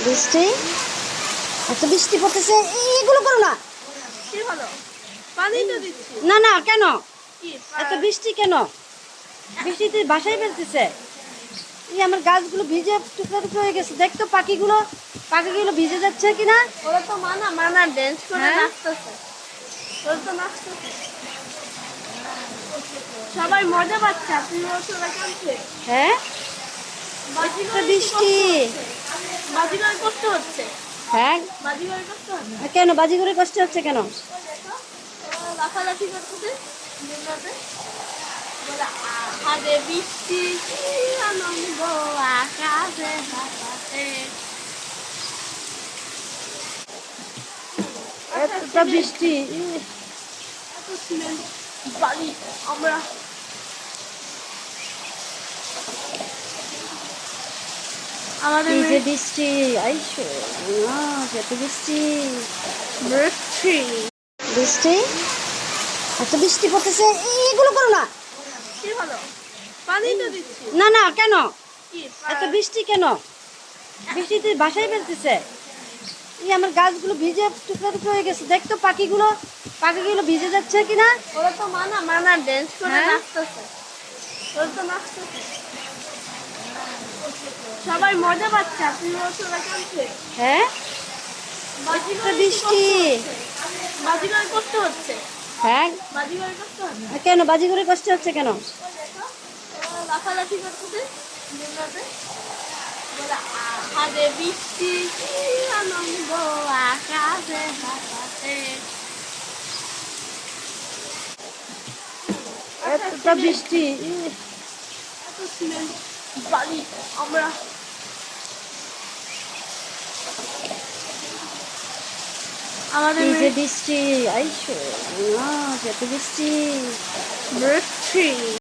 বৃষ্টি, এত বৃষ্টি পড়তেছে, এগুলো করো না। কি হলো? পানি তো দিচ্ছি। না না, কেন কি এত বৃষ্টি? কেন বৃষ্টিতে বাসায় ফেলতেছে? এই আমার গাছগুলো ভিজে টুকরো টুকরো হয়ে গেছে। দেখ তো পাখিগুলো ভিজে যাচ্ছে কিনা। ওরা তো মানা ড্যান্স করে হ্যাঁ? নাচতেছে। ওরা তো নাচতেছে। সবাই মজা পাচ্ছে। আপনি বলছেন ওরা কাঁদছে। হ্যাঁ, বাজিগর এত বৃষ্টি। বাজিগর করতে হচ্ছে। হ্যাঁ, বাজিগর করতে হচ্ছে। কেন বাজিঘরে কষ্ট হচ্ছে কেন? লাফালাফি করতেছে। দুর্গাতে বলে আগে বৃষ্টি কি আনন্দ আকাশে বাতাসে। এত বৃষ্টি, এত সিমেন্ট বালি আমরা আমাদের এই যে বৃষ্টি আইসো, এত বৃষ্টি। বৃষ্টি বৃষ্টি, এত বৃষ্টি পড়তেছে, এগুলো করো না। কি হলো? পানি তো দিচ্ছি। না না, কেন কি এত বৃষ্টি? কেন বৃষ্টিতে বাসায় ফেলতেছে? এই আমার গাছগুলো ভিজে টুকরো টুকরো হয়ে গেছে। দেখ তো পাখিগুলো ভিজে যাচ্ছে কিনা। ওরা তো মানা ড্যান্স করে হ্যাঁ? নাচতেছে। ওরা তো নাচতেছে। সবাই মজা পাচ্ছে। আপনি বলছেন ওরা কাঁদছে। হ্যাঁ, বাজিগর এত বৃষ্টি। বাজিগর করতে হচ্ছে। হ্যাঁ, বাজিগর করতে হচ্ছে। কেন বাজিঘরে কষ্ট হচ্ছে কেন? লাফালাফি করতেছে। দুর্গাতে বলে আগে বৃষ্টি কি আনন্দ আকাশে বাতাসে। এত বৃষ্টি, এত সিমেন্ট বালি আমরা আমাদের এই যে বৃষ্টি আইসো, এত বৃষ্টি। বৃষ্টি